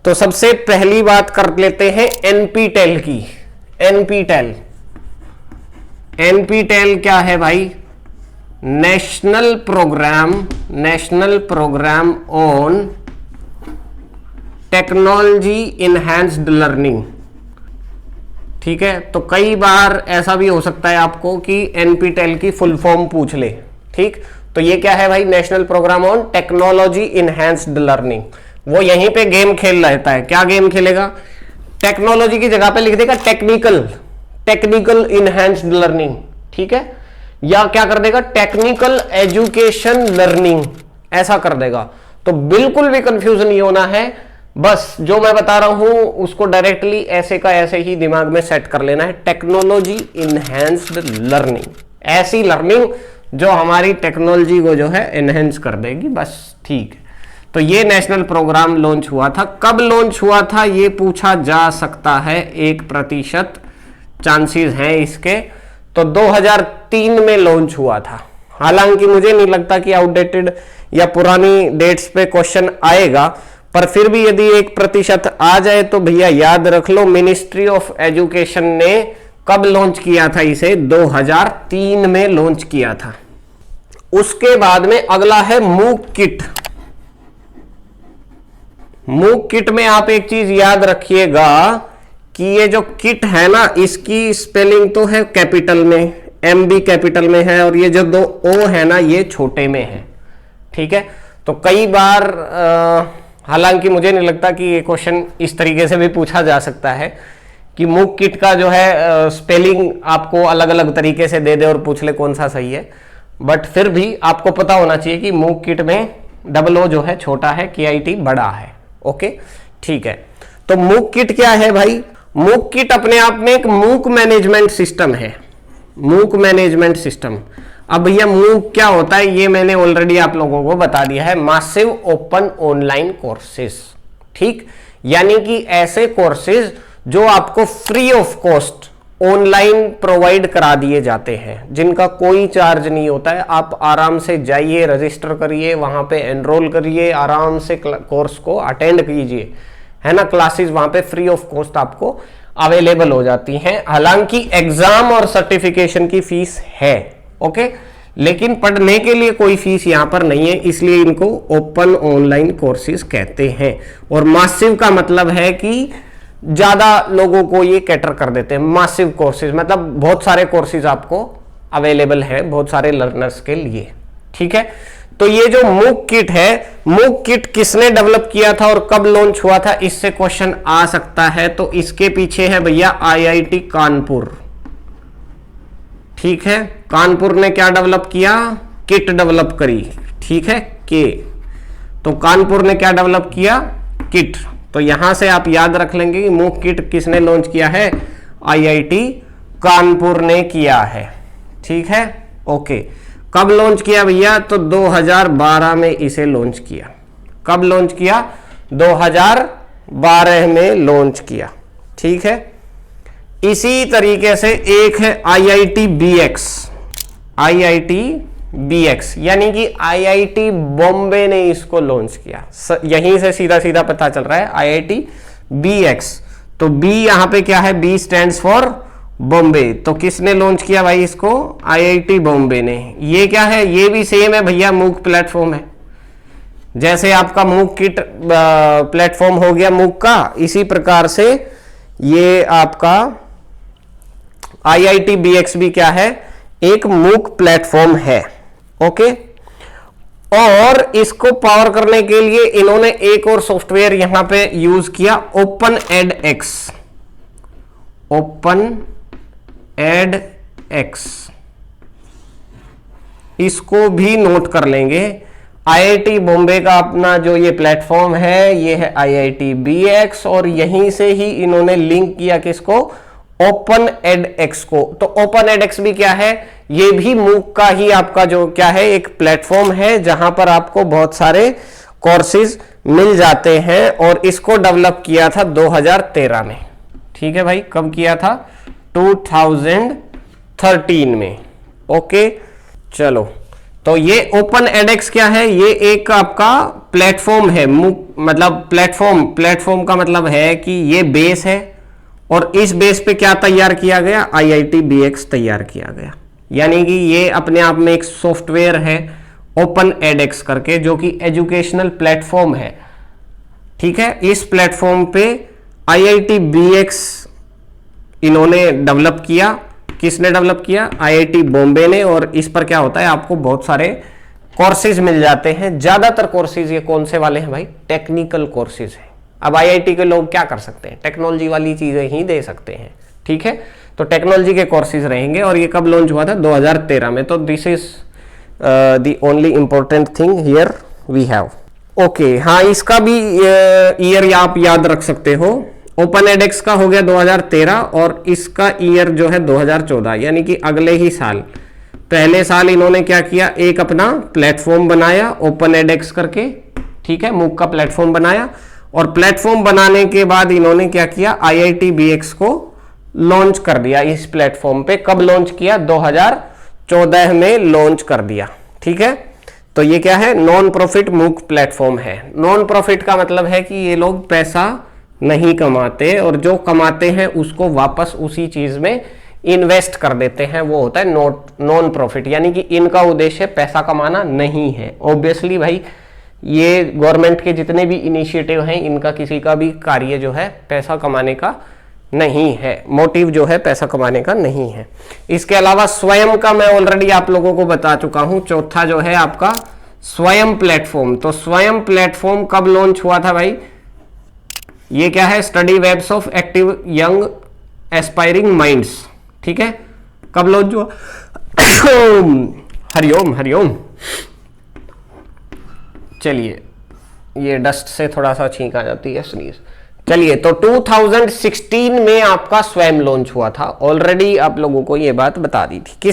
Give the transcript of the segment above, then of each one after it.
तो सबसे पहली बात कर लेते हैं एनपीटेल की। एनपीटेल क्या है भाई? National programme on technology enhanced learning. ठीक है, तो कई बार ऐसा भी हो सकता है आपको कि एनपीटेल की फुल फॉर्म पूछ ले। ठीक, तो ये क्या है भाई? National programme on technology enhanced learning. वो यहीं पे गेम खेल रहता है। क्या गेम खेलेगा? टेक्नोलॉजी की जगह पे लिख देगा टेक्निकल इनहैंस्ड लर्निंग। ठीक है, या क्या कर देगा? टेक्निकल एजुकेशन लर्निंग, ऐसा कर देगा। तो बिल्कुल भी कंफ्यूज नहीं होना है, बस जो मैं बता रहा हूं उसको डायरेक्टली ऐसे का ऐसे ही दिमाग में सेट कर लेना है। टेक्नोलॉजी इनहैंस्ड लर्निंग, ऐसी लर्निंग जो हमारी टेक्नोलॉजी को जो है एनहेंस कर देगी, बस। ठीक है, तो ये नेशनल प्रोग्राम लॉन्च हुआ था। कब लॉन्च हुआ था ये पूछा जा सकता है, 1% चांसेस हैं इसके। तो 2003 में लॉन्च हुआ था। हालांकि मुझे नहीं लगता कि आउटडेटेड या पुरानी डेट्स पे क्वेश्चन आएगा, पर फिर भी यदि 1% आ जाए तो भैया याद रख लो, मिनिस्ट्री ऑफ एजुकेशन ने कब लॉन्च किया था इसे? 2003 में लॉन्च किया था। उसके बाद में अगला है मूक किट। मूक किट में आप एक चीज याद रखिएगा कि ये जो किट है ना, इसकी स्पेलिंग तो है कैपिटल में, एम भी कैपिटल में है, और ये जो 2 ओ है ना ये छोटे में है। ठीक है, तो कई बार हालांकि मुझे नहीं लगता कि ये क्वेश्चन इस तरीके से भी पूछा जा सकता है कि मूक किट का जो है स्पेलिंग आपको अलग अलग तरीके से दे दे और पूछ ले कौन सा सही है। बट फिर भी आपको पता होना चाहिए कि मूक किट में O जो है छोटा है, KIT बड़ा है। ओके, ठीक है। तो मूक किट क्या है भाई? मूक किट अपने आप में एक मूक मैनेजमेंट सिस्टम है। मूक मैनेजमेंट सिस्टम। अब भैया मूक क्या होता है ये मैंने ऑलरेडी आप लोगों को बता दिया है। Massive open online courses. ठीक, यानी कि ऐसे कोर्सेज जो आपको free of cost online provide करा दिए जाते हैं, जिनका कोई चार्ज नहीं होता है। आप आराम से जाइए, रजिस्टर करिए, वहां पे एनरोल करिए, आराम से कोर्स को अटेंड कीजिए, है ना। क्लासेस वहां पे फ्री ऑफ कॉस्ट आपको अवेलेबल हो जाती हैं। हालांकि एग्जाम और सर्टिफिकेशन की फीस है, ओके, लेकिन पढ़ने के लिए कोई फीस यहां पर नहीं है, इसलिए इनको ओपन ऑनलाइन कोर्सेज कहते हैं। और मासिव का मतलब है कि ज्यादा लोगों को ये कैटर कर देते हैं। मासिव कोर्सेज मतलब बहुत सारे कोर्सेज आपको अवेलेबल है बहुत सारे लर्नर्स के लिए। ठीक है, तो ये जो मूक किट है, मूक किट किसने डेवलप किया था और कब लॉन्च हुआ था, इससे क्वेश्चन आ सकता है। तो इसके पीछे है भैया IIT कानपुर। ठीक है, कानपुर ने क्या डेवलप किया? किट डेवलप करी। ठीक है, के, तो कानपुर ने क्या डेवलप किया? किट। तो यहां से आप याद रख लेंगे कि मूक किट किसने लॉन्च किया है? IIT कानपुर ने किया है। ठीक है, ओके। कब लॉन्च किया भैया? तो 2012 में इसे लॉन्च किया। कब लॉन्च किया? 2012 में लॉन्च किया। ठीक है, इसी तरीके से एक है IIT BX। IIT BX यानी कि IIT बॉम्बे ने इसको लॉन्च किया। यहीं से सीधा सीधा पता चल रहा है IIT BX। तो B यहां पे क्या है? B stands for Bombay. तो किसने लॉन्च किया भाई इसको? IIT बॉम्बे ने। ये क्या है? ये भी सेम है भैया, मूक प्लेटफॉर्म है। जैसे आपका मूक किट प्लेटफॉर्म हो गया मूक का, इसी प्रकार से ये आपका IIT BX भी क्या है? एक मूक प्लेटफॉर्म है। ओके, और इसको पावर करने के लिए इन्होंने एक और सॉफ्टवेयर यहां पे यूज किया, OpenEdX। OpenEdX इसको भी नोट कर लेंगे। IIT बॉम्बे का अपना जो ये प्लेटफॉर्म है ये है IIT BX, और यहीं से ही इन्होंने लिंक किया किसको? OpenEdX को। तो OpenEdX भी क्या है? ये भी मूक का ही आपका जो क्या है, एक प्लेटफॉर्म है जहां पर आपको बहुत सारे कोर्सेज मिल जाते हैं। और इसको डेवलप किया था 2013 में। ठीक है भाई, कब किया था? 2013 में। ओके, चलो, तो ये ओपन एडेक्स क्या है, ये एक आपका प्लेटफॉर्म है, मतलब प्लेटफॉर्म का मतलब है कि ये बेस है और इस बेस पे क्या तैयार किया गया, IITBX तैयार किया गया। यानी कि ये अपने आप में एक सॉफ्टवेयर है ओपन एडेक्स करके, जो कि एजुकेशनल प्लेटफॉर्म है। ठीक है, इस प्लेटफॉर्म पे IITBX इन्होंने डेवलप किया। किसने डेवलप किया, IIT बॉम्बे ने। और इस पर क्या होता है, आपको बहुत सारे कोर्सेज मिल जाते हैं। ज्यादातर कोर्सेज ये कौन से वाले हैं भाई, टेक्निकल कोर्सेज हैं। अब IIT के लोग क्या कर सकते हैं, टेक्नोलॉजी वाली चीजें ही दे सकते हैं। ठीक है, तो टेक्नोलॉजी के कोर्सेज रहेंगे। और ये कब लॉन्च हुआ था, 2013 में। तो this is the only important thing here we have. Okay, हाँ, इसका भी ईयर आप याद रख सकते हो। ओपन एडेक्स का हो गया 2013 और इसका ईयर जो है 2014, यानी कि अगले ही साल। पहले साल इन्होंने क्या किया, एक अपना प्लेटफॉर्म बनाया ओपन एडेक्स करके। ठीक है, मूक का प्लेटफॉर्म बनाया और प्लेटफॉर्म बनाने के बाद इन्होंने क्या किया, IITBX को लॉन्च कर दिया इस प्लेटफॉर्म पे। कब लॉन्च किया, 2014 में लॉन्च कर दिया। ठीक है, तो ये क्या है, नॉन प्रॉफिट मूक प्लेटफॉर्म है। नॉन प्रॉफिट का मतलब है कि ये लोग पैसा नहीं कमाते और जो कमाते हैं उसको वापस उसी चीज में इन्वेस्ट कर देते हैं, वो होता है नॉन प्रॉफिट। यानी कि इनका उद्देश्य पैसा कमाना नहीं है। ऑब्वियसली भाई, ये गवर्नमेंट के जितने भी इनिशिएटिव हैं, इनका किसी का भी कार्य जो है पैसा कमाने का नहीं है, मोटिव जो है पैसा कमाने का नहीं है। इसके अलावा स्वयं का मैं ऑलरेडी आप लोगों को बता चुका हूं। चौथा जो है आपका स्वयं प्लेटफॉर्म। तो स्वयं प्लेटफॉर्म कब लॉन्च हुआ था भाई, ये क्या है, study webs of active young aspiring minds. ठीक है, कब लॉन्च हुआ, हरिओम हरिओम। चलिए, ये डस्ट से थोड़ा सा छींक आ जाती है, स्नीज। चलिए, तो 2016 में आपका स्वयं लॉन्च हुआ था। ऑलरेडी आप लोगों को ये बात बता दी थी।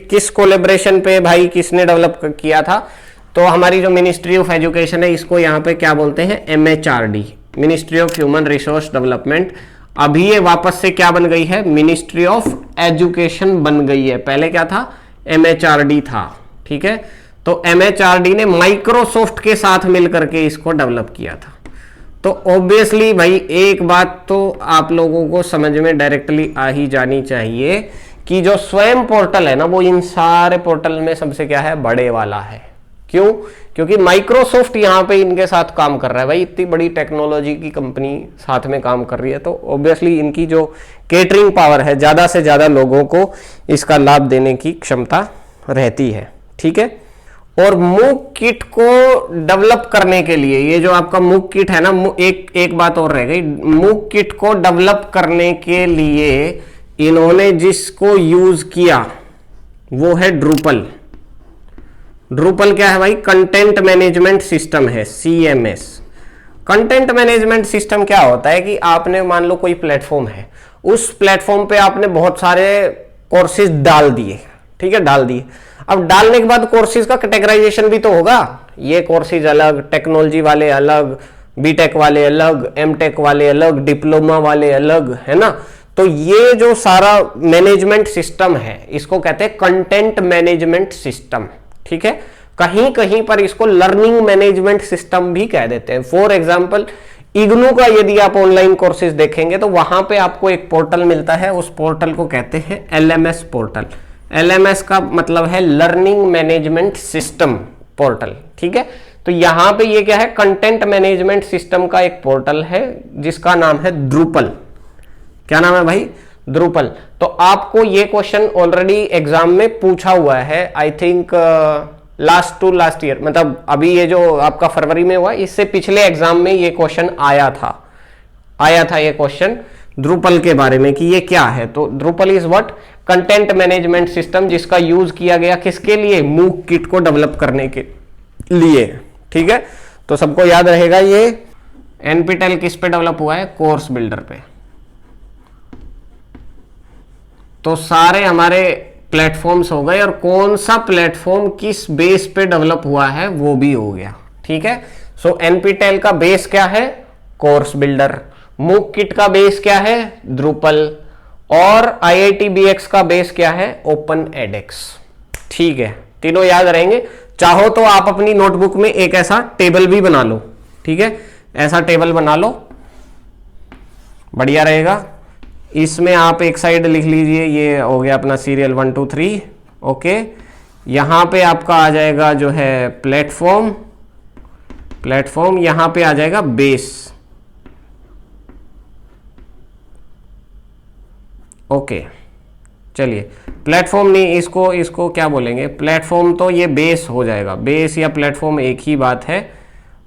किस कोलेब्रेशन पे भाई, किसने डेवलप किया था, तो हमारी जो मिनिस्ट्री ऑफ एजुकेशन है, इसको यहाँ पे क्या बोलते हैं, MHRD, ministry of human resource development. अभी ये वापस से क्या बन गई है, मिनिस्ट्री ऑफ एजुकेशन बन गई है। पहले क्या था, MHRD था। ठीक है, तो MHRD ने माइक्रोसॉफ्ट के साथ मिलकर के इसको डेवलप किया था। तो ऑब्वियसली भाई, एक बात तो आप लोगों को समझ में डायरेक्टली आ ही जानी चाहिए कि जो स्वयं पोर्टल है ना, वो इन सारे पोर्टल में सबसे क्या है, बड़े वाला है। क्यों, क्योंकि माइक्रोसॉफ्ट यहाँ पे इनके साथ काम कर रहा है भाई। इतनी बड़ी टेक्नोलॉजी की कंपनी साथ में काम कर रही है, तो ऑब्वियसली इनकी जो केटरिंग पावर है, ज्यादा से ज्यादा लोगों को इसका लाभ देने की क्षमता रहती है। ठीक है, और मूक किट को डेवलप करने के लिए, ये जो आपका मूक किट है ना, एक बात और रह गई, मूक किट को डेवलप करने के लिए इन्होंने जिसको यूज किया वो है ड्रूपल। ड्रूपल क्या है भाई, कंटेंट मैनेजमेंट सिस्टम है, CMS। कंटेंट मैनेजमेंट सिस्टम क्या होता है कि आपने मान लो कोई प्लेटफॉर्म है, उस प्लेटफॉर्म पे आपने बहुत सारे कोर्सेज डाल दिए। ठीक है, डाल दिए। अब डालने के बाद कोर्सेज का कैटेगराइजेशन भी तो होगा। ये कोर्सेज अलग, टेक्नोलॉजी वाले अलग, बीटेक वाले अलग, एमटेक वाले अलग, डिप्लोमा वाले अलग, है ना। तो ये जो सारा मैनेजमेंट सिस्टम है, इसको कहते हैं कंटेंट मैनेजमेंट सिस्टम। ठीक है, कहीं कहीं पर इसको लर्निंग मैनेजमेंट सिस्टम भी कह देते हैं। फॉर एग्जाम्पल, इग्नू का यदि आप ऑनलाइन कोर्सेज देखेंगे तो वहां पे आपको एक पोर्टल मिलता है, उस पोर्टल को कहते हैं LMS पोर्टल। LMS का मतलब है लर्निंग मैनेजमेंट सिस्टम पोर्टल। ठीक है, तो यहां पे ये क्या है, कंटेंट मैनेजमेंट सिस्टम का एक पोर्टल है जिसका नाम है ड्रूपल। क्या नाम है भाई, ड्रूपल। तो आपको ये क्वेश्चन ऑलरेडी एग्जाम में पूछा हुआ है, I think last to last year, मतलब अभी ये जो आपका फरवरी में हुआ, इससे पिछले एग्जाम में ये क्वेश्चन आया था ये क्वेश्चन ड्रूपल के बारे में कि ये क्या है। तो Drupal is what, content management system, जिसका यूज किया गया किसके लिए, मूक किट को डेवलप करने के लिए। ठीक है, तो सबको याद रहेगा ये NPTEL किस पे डेवलप हुआ है, कोर्स बिल्डर पे। तो सारे हमारे प्लेटफॉर्म्स हो गए और कौन सा प्लेटफॉर्म किस बेस पे डेवलप हुआ है वो भी हो गया। ठीक है, सो NPTEL का बेस क्या है, कोर्स बिल्डर। मूक किट का बेस क्या है, ड्रूपल। और IITBX का बेस क्या है, ओपन एडेक्स। ठीक है, तीनों याद रहेंगे। चाहो तो आप अपनी नोटबुक में एक ऐसा टेबल भी बना लो, ठीक है, ऐसा टेबल बना लो, बढ़िया रहेगा। इसमें आप एक साइड लिख लीजिए, ये हो गया अपना सीरियल 1 2 3, ओके। यहां पे आपका आ जाएगा जो है प्लेटफॉर्म, प्लेटफॉर्म यहां पे आ जाएगा बेस, ओके। चलिए प्लेटफॉर्म नहीं, इसको क्या बोलेंगे, प्लेटफॉर्म तो ये बेस हो जाएगा, बेस या प्लेटफॉर्म एक ही बात है।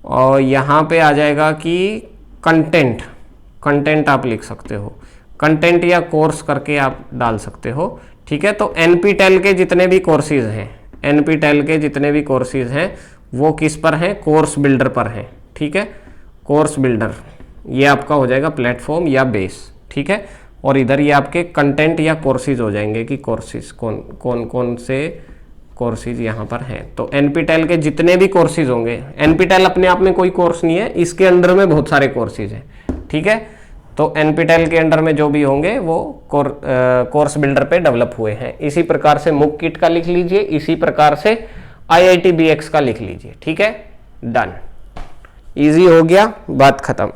और यहाँ पे आ जाएगा कि कंटेंट, कंटेंट आप लिख सकते हो, कंटेंट या कोर्स करके आप डाल सकते हो, ठीक है। तो NPTEL के जितने भी कोर्सेज हैं, NPTEL के जितने भी कोर्सेज हैं वो किस पर हैं, कोर्स बिल्डर पर हैं, ठीक है। कोर्स बिल्डर ये आपका हो जाएगा प्लेटफॉर्म या बेस, ठीक है। और इधर ये आपके कंटेंट या कोर्सेज हो जाएंगे कि कोर्सेज कौन से कोर्सेज यहाँ पर हैं। तो NPTEL के जितने भी कोर्सेज होंगे, NPTEL अपने आप में कोई कोर्स नहीं है, इसके अंडर में बहुत सारे कोर्सेज हैं, ठीक है। तो NPTEL के अंडर में जो भी होंगे वो कोर्स बिल्डर पे डेवलप हुए हैं। इसी प्रकार से मूक किट का लिख लीजिए, इसी प्रकार से IIT BX का लिख लीजिए, ठीक है, डन, इजी हो गया, बात खत्म।